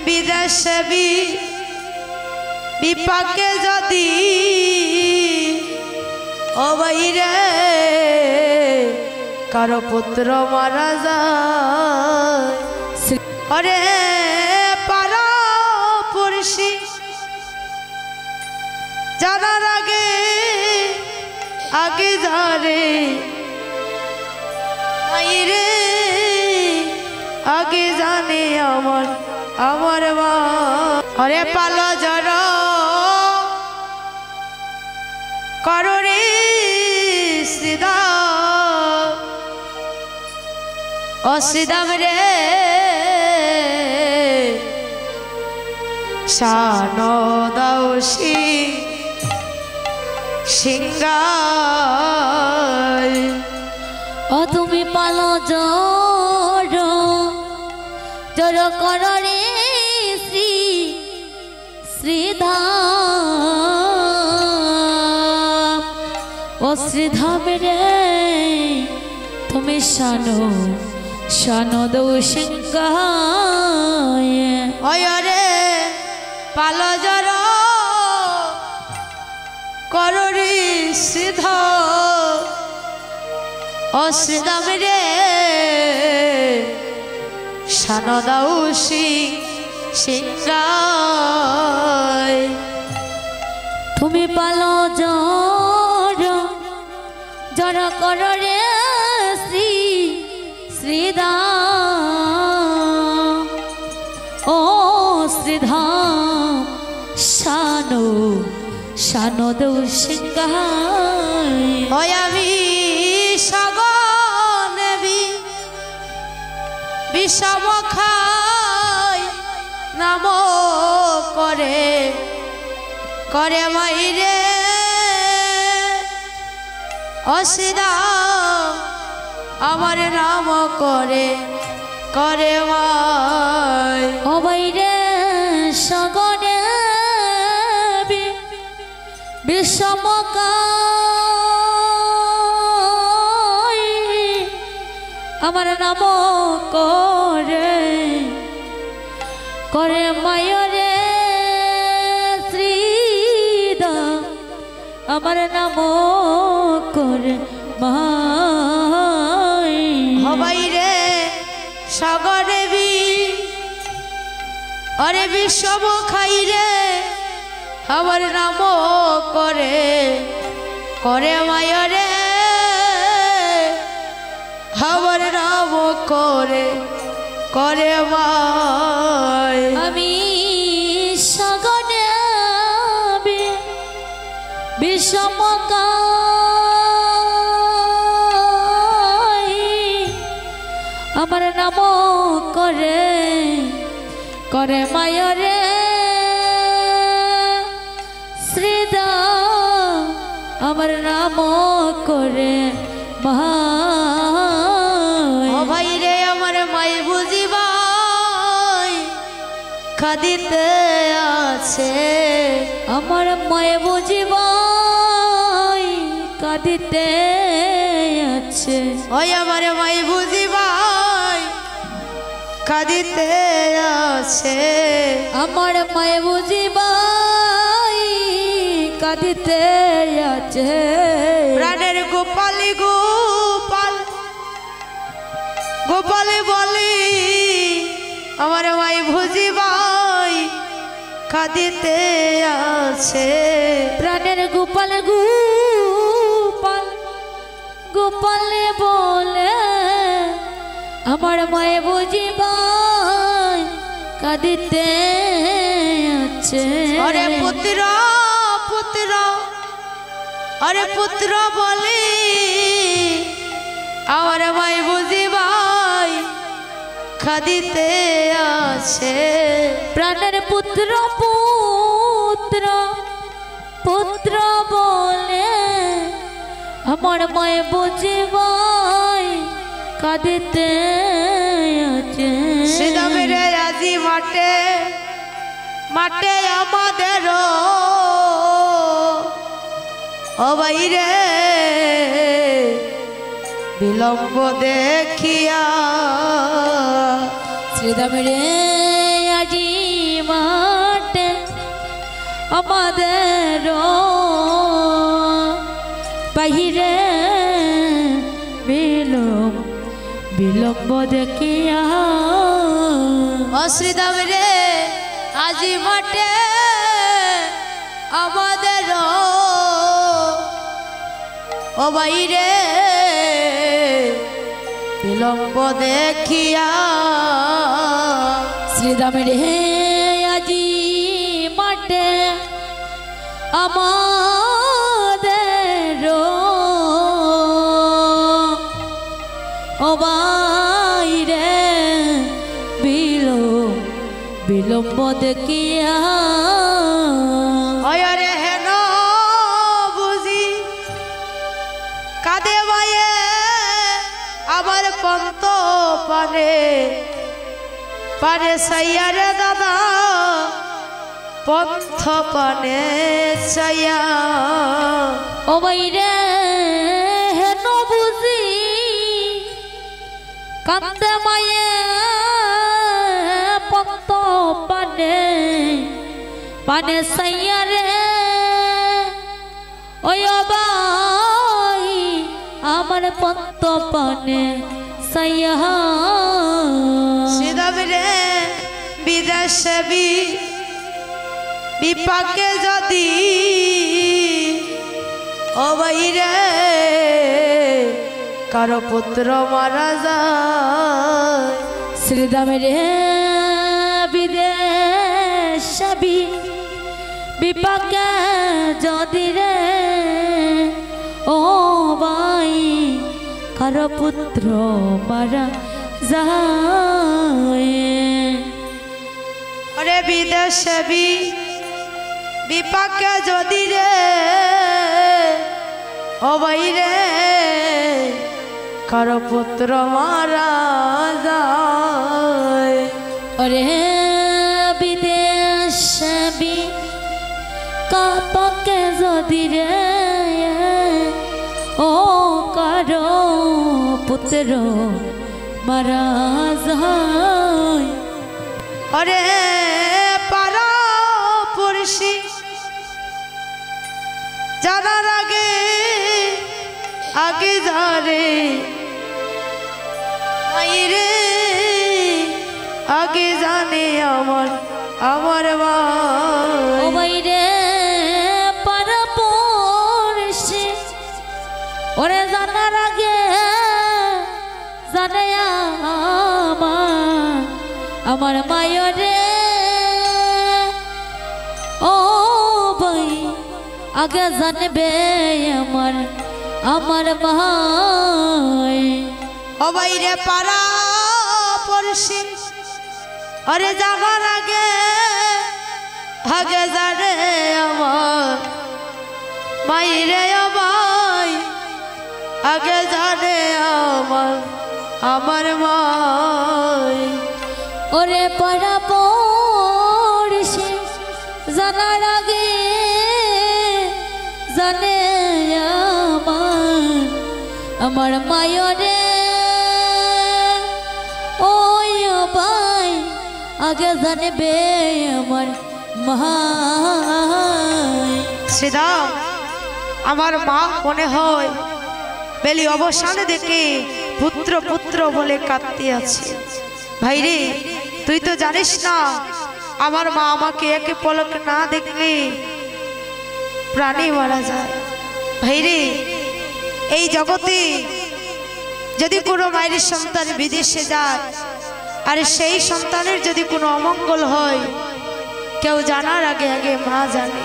বিদেশে বিপাকে যদি ও বাইরে কারো পুত্র মারা যায় অরে পারা পড়শি জানার আগে আগে জানে মাইরে আগে জানে আমার মা অরে পালো জড় কররে শ্রীদাম ও শ্রীদাম রে শান দাও সিংহাই ও তুমি পালো জড় জড় কররে শ্রীধাম ও শ্রীধাম রে তুমি শান দৌ সিংহাই অয়রে পালো জড় কররে সিধা ও শ্রীদাম রে শান দাও সিংহাই তুমি পালো জড় কররে শ্রীধাম ও শ্রীধাম শান দৌ সিংহাই ওই আমি সগনেবি বিষম খাই নাম করে মাইরে অসিদাম আমার নাম করে মাই ও বাইরে সগনে বিষম খাই আমার নাম করে মায়রে শ্রীদাম আমার নাম করে মাই হবাই রে সাগরেবি অরে বিষম খাই রে আমার নাম করে মায়রে আমার নাম করে মাই আমি সগনে বিষম খাই আমার নাম করে মায়রে শ্রীদাম আমার নাম করে ভাই রে আমার মাই বুঝিবাই খাদিতে আছে আমার মায়ে বুঝিবাই কাঁদিতে আছে ওই আমার মাই বুঝিবাই খাদিতে আছে আমার মায়ে বুঝিবাই কাঁদিতে আছে প্রাণের গোপাল বলি আমার মাই বুঝিবাই খাদিতে আছে প্রাণের গোপাল বলে আমার মায়ে বুঝিবাই কাঁদিতে আছে আরে পুত্র আরে পুত্র বলি আমার মাই বুঝিবাই খাদিতে আছে প্রাণের পুত্র বলে আমার মায়ে বুঝিবাই কাঁদিতে আছে শ্রীদামের আজি মাঠে আমাদের ও বাইরে বিলম্ব দেখিয়া শ্রীদামের আজি আমাদের বাহিরে বিলম্ব দেখিয়া অশ্রীদাম রে আজি মাঠে আমাদের ও বাইরে বিলম্ব দেখিয়া শ্রীদাম রে আজি মাঠে আমাদের ও বাইরে বিলম্ব দেখিয়া অয়রে হেন বুঝি কাঁদে মায়ে আমার পন্ত পানে পানে সাইয়ারে দাদা পন্থ পানে সাইয়া ও বাইরে হেন বুঝি কান্দে মায়ে পন্ত পানে পানে সাইয়ারে ওই বাই আমার পন্ত পানে সাইয়া সিদাম রে বিদেশে বিপাকে যদি ও বাইরে কারো পুত্র মারা যায় শ্রীদাম রে বিদেশ বিপাকে যদি রে ও ভাই কারো পুত্র মারা যায় ওরে বিদেশে বিপাকে যদি রে ও বাইরে কারো পুত্র মারা যায় ওরে বিদেশ কাপাকে যদি রে ও কারো পুত্র মারা যায় ওরে পারা পড়শি জানার আগে আগে যারে মাইরে আগে জানে আমার ও বাইরে পারা পড়শি ওরে জানার আগে জানে আমার মায়রে ও ভাই আগে জানবে আমার ভাই ও বাইরে পারা পড়শি আরে যাবার আগে আগে জানে আমার মাইরে ভাই আগে জানে আমার মাই ওরে পাড়া পড়শি জানার আগে জানে আমার মায়রে ওই ভাই আগে জানবে আমার মাই শ্রীদাম আমার মা মনে হয় বেলি অবসানে দেখে পুত্র পুত্র বলে কাঁদতে আছে ভাইরে তুই তো জানিস না আমার মা আমাকে একে পলক না দেখলে প্রাণী মারা যায় ভাইরে এই জগতে যদি কোনো মায়ের সন্তান বিদেশে যায় আর সেই সন্তানের যদি কোনো অমঙ্গল হয় কেউ জানার আগে আগে মা জানে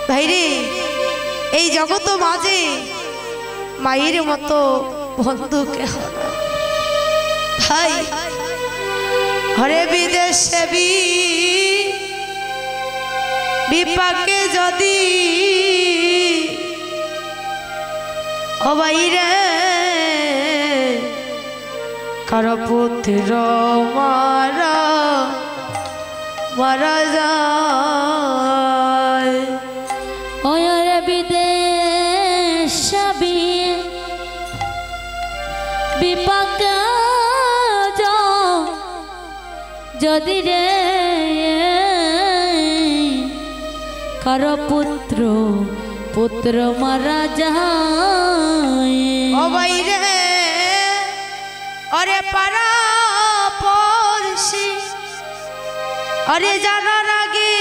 ভাইরে এই জগত মাঝে মায়ের মতো বন্ধু কেহ না ভাই হরে বিদেশে বিপাকে যদি ও বাইরে কারো পুত্র মারা যায় ওরে বিদেশ বিপাকে যদি রে কারো পুত্র পুত্র মারা যায় ও বাইরে ওরে পাড়া পড়শি ওরে জানার আগে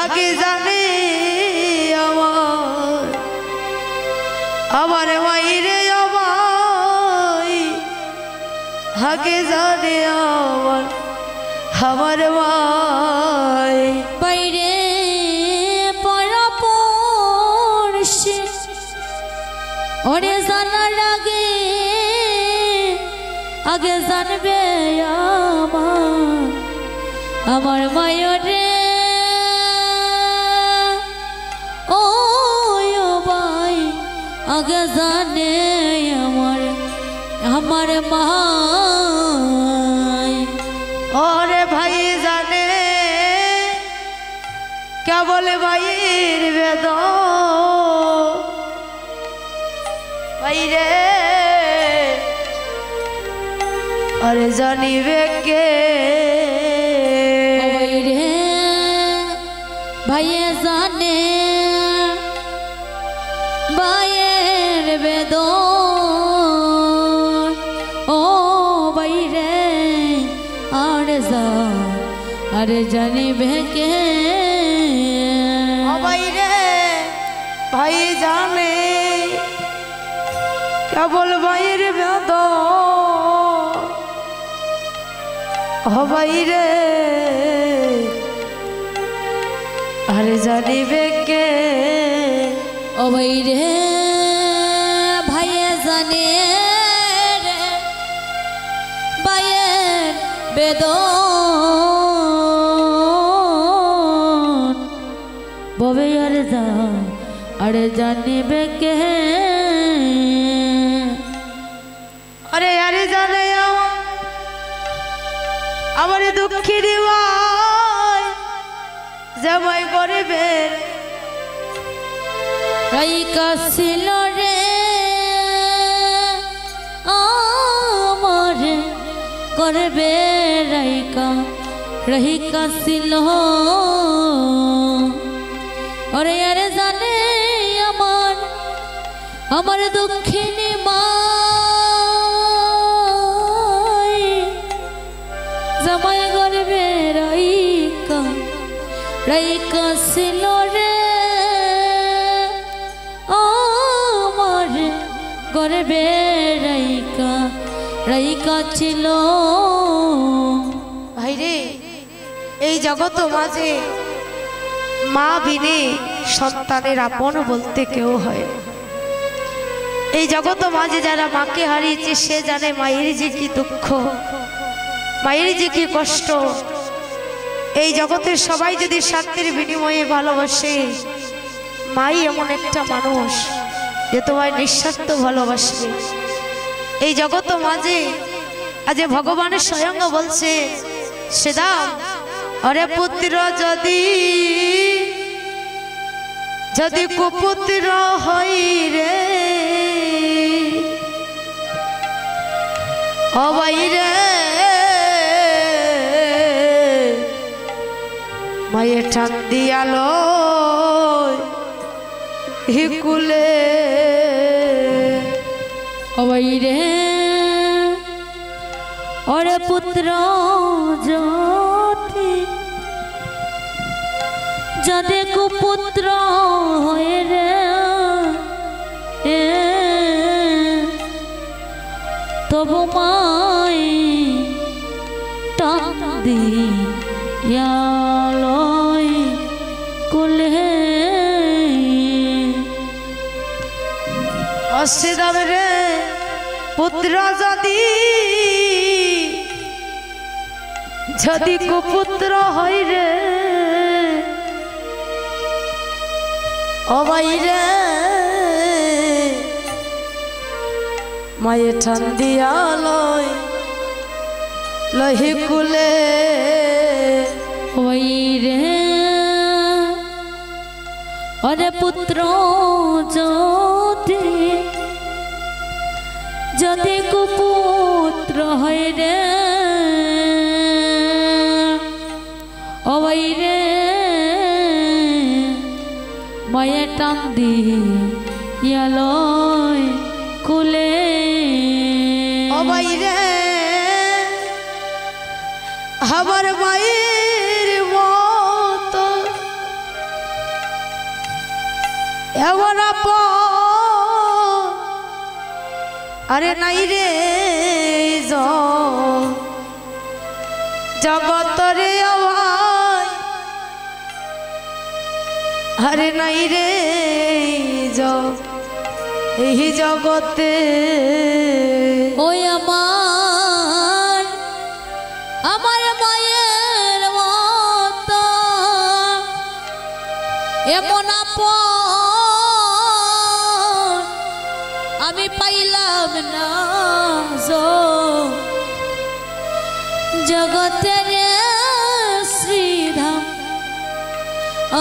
আগে জানে আমার বাইরে আমায় আগে জানে আমার ভাই বাইরে পাড়া পড়শি ওরে জানার আগে আগে জানবে আমার মায়রে ও ভাই আগে জানে আমার মাই ওরে ভাই জানে কেবল ভাইয়ের বেদ ভাইরে আরে জানিবে কে রে ভাইয়ে জানে ভাইয়ের বেদ ও বাইরে আর জানিবে কে ভাইরে ভাই জানে কেবল ভাইয়ের বেদ ভাইরে আরে জানিবে কে ও বাইরে ভাইয়ে জানে ভাইয়ের বেদ ববে আর জানিবে কে আরে আরে জানে আমার দুঃখের ভাই জামাই গরিবের রাইকা ছিল রে আমার করবে রাইকা ছিল ওরে আরে জানে আমার দুঃখিনী মা জামাই গর্বে রাইকা ছিল রে আমার গর্বে রাইকা ছিল ভাইরে এই জগৎ মাঝে মা বিনে সন্তানের আপন বলতে কেউ হয়। এই জগৎ মাঝে যারা মাকে হারিয়েছে সে জানে মায়ের যে কি দুঃখ, মায়ের যে কি কষ্ট। এই জগতের সবাই যদি স্বার্থের বিনিময়ে ভালোবাসে, মাই এমন একটা মানুষ যে তোমায় নিঃস্বার্থ ভালোবাসবে। এই জগৎ মাঝে আজ ভগবানের স্বয়ং বলছে, সেদা অরে পুত্র যদি যদি কুপুত্র হই রে অবাইরে মায়ে টান দিয়ালো হিকুলে অবাইরে ওরে পুত্র যদি কুপুত্র হয়ে রে তবু মাই টান দিয়ালয় কুলে অসিদাম রে পুত্র যদি যদি কুপুত্র হই রে অবাইরে মায়ে টান দিয়ালয় লহি কুলে ওইরে ওরে পুত্র যদি কুপুত্র হয় রে ওইরে আমায় টান দিয়ালয় কুলে ও বাইরে আমার মায়ের মতো এমন আপন আরে নাই রে জগতরে আওয়াজ আরে নাই রে এই জগতে ওই আমার মায়ের মতো এমন আপন আমি পাইলাম না জগতের শ্রীধাম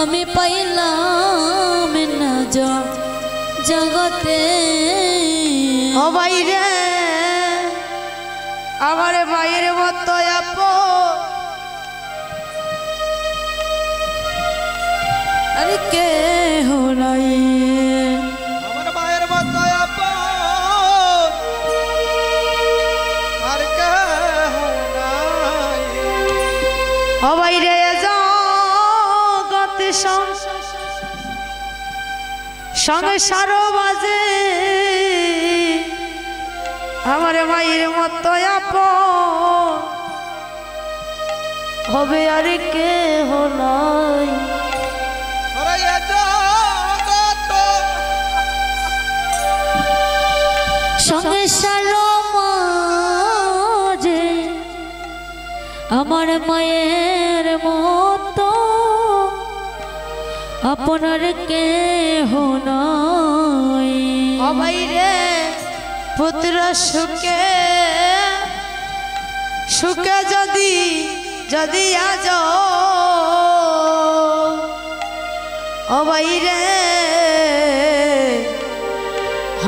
আমি পাইলাম না জগতে ও বাইরে আমার মায়ের মতো আপন আরে কে নাই আমার মায়ের মতো আপন আর কে নাই ও বাইরে জগতে সংসার বাজে আমার মায়ের মতো আপন হবে আর কে নাই ওরে জগত সংসার মাঝে আমার মায়ের মতো আপনার কেহ নাই ও বাইরে পুত্র সুখে সুখে যদি আজ ও বাইরে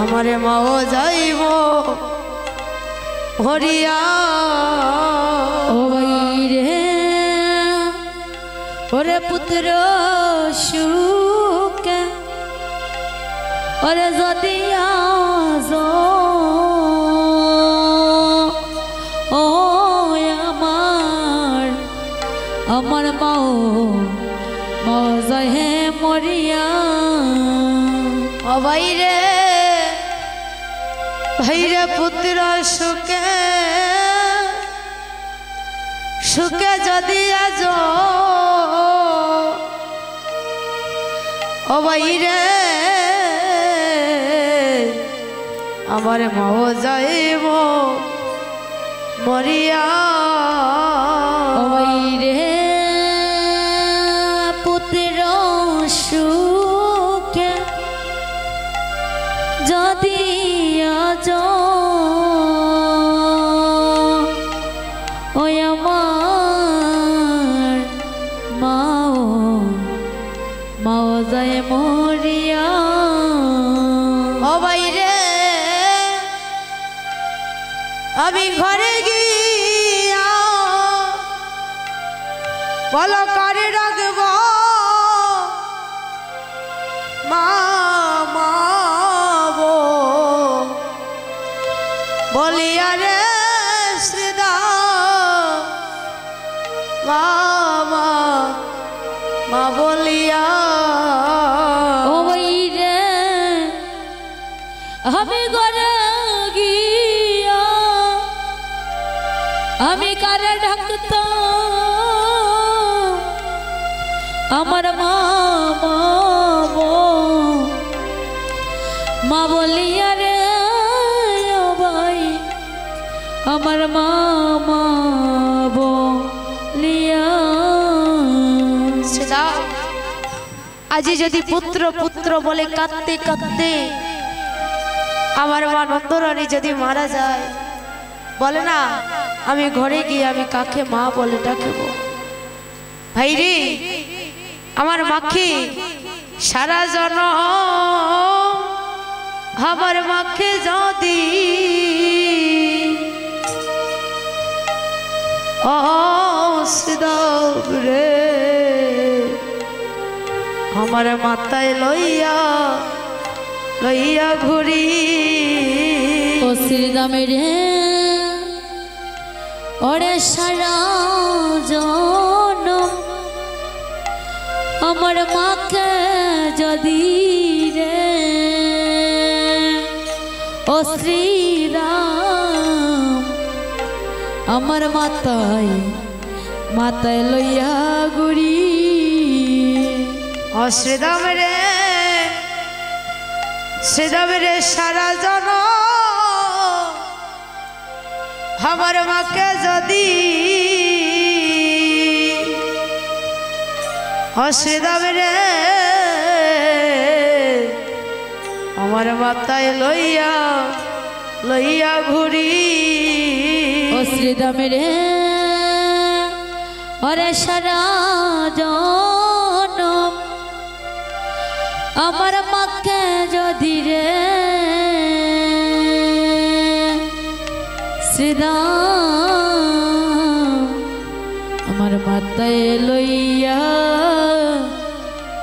আমারে মাও যাইব হরিয়া ও বাইরে ওরে পুত্র সুখে ওরে যদি আজ ও আমার মাও যায় হে মরিয়া ও বাইরে ভাইরে পুত্র সুখে সুখে যদি আজ ও বাইরে আমার মাও যাইব মরিয়া ও বাইরে পুত্র সুখে যদি আজ ওই আমার মাও যায় মরিয়া ও বাইরে আমি ঘরে গিয়া বলো কারে রাখব মাবো বলিয়া রে শ্রীদা মা বলিয়া ও বাইরে আমি ঘরে গিয়া আমি কারে ডাকত আমার মা বলিয়া রে ও ভাই আমার মা বলিয়া শ্রীদা আজি যদি পুত্র পুত্র বলে কাঁদতে কাঁদতে আমার মা নন্দরানী যদি মারা যায় বলে না আমি ঘরে গিয়ে আমি কাকে মা বলে ডাকব ভাই রে আমার মাকে সারা জনম আমার মাকে যদি রে আমার মাথায় লইয়া লইয়া ঘুরি ও শ্রীরামের ওরে সারা জনম আমার মাকে যদি রে ও শ্রীরাম আমার মাথায় মাথায় লইয়া ঘুরি ও শ্রীরাম রে শ্রীরাম রে সারা জন আমার মাকে যদি ও শ্রীরাম রে আমার মাথায় লইয়া লইয়া ঘুরি ও শ্রীরামের ওরে সারা জনম আমার মাকে যদি রে শ্রীরাম আমার মাথায় লইয়া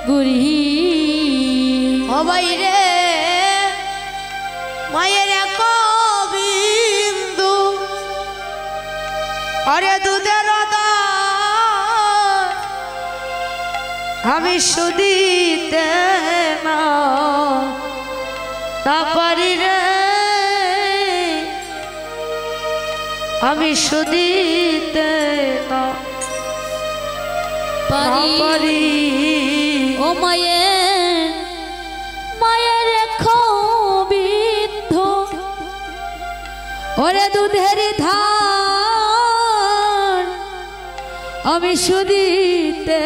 ঘুরি ও বাইরে মায়ের এক বিন্দু অরে দুধের দাম আমি শুধিতে না পারি রে আমি শুধিতে না পারি ও মায়ের মায়ের রেখো বিন্ধু ওরে দুধের ধার আমি শুধিতে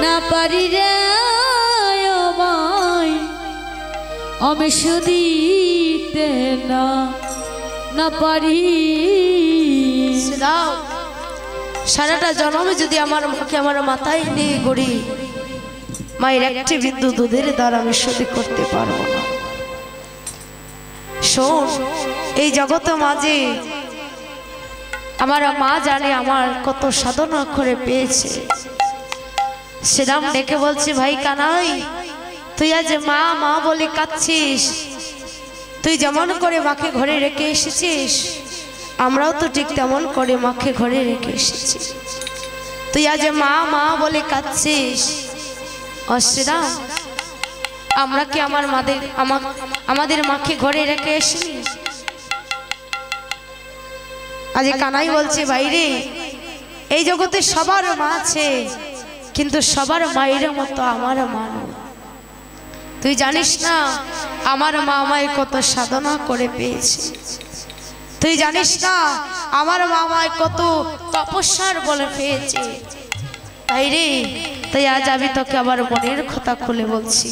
না পারি রে ও মাই আমি শুধিতে না পারি সারাটা জন্মে যদি আমার মাকে আমার মাথায় নিয়ে ঘুরি মায়ের একটি বিন্দু দুধের দ্বারা আমি শোধ করতে পারবো না। শোন, এই জগৎ মাঝে আমার মা জানে আমার কত সাধনা করে পেয়েছে। শ্রীরাম ডেকে বলছে, ভাই কানাই, তুই আজ মা মা বলে কাঁদছিস, তুই যেমন করে মাকে ঘরে রেখে এসেছিস আমরাও তো ঠিক তেমন করে মাকে ঘরে রেখে এসেছি। তুই আজ মা মা বলে কাঁদছিস। শ্রীরাম, আমরা কি আমাদের মাকে ঘরে রেখে এসেছি? আজ কানাই বলছে, বাইরে এই জগতে সবার মা আছে, কিন্তু সবার মায়ের মতো আমার মা নয়। তুই জানিস না আমার মা আমায় কত সাধনা করে পেয়েছে। তুই জানিস না আমার মা আমায় কত তপস্যার বলে পেয়েছে। তাই রে, তাই আজ আমি তোকে আবার মনের কথা খুলে বলছি।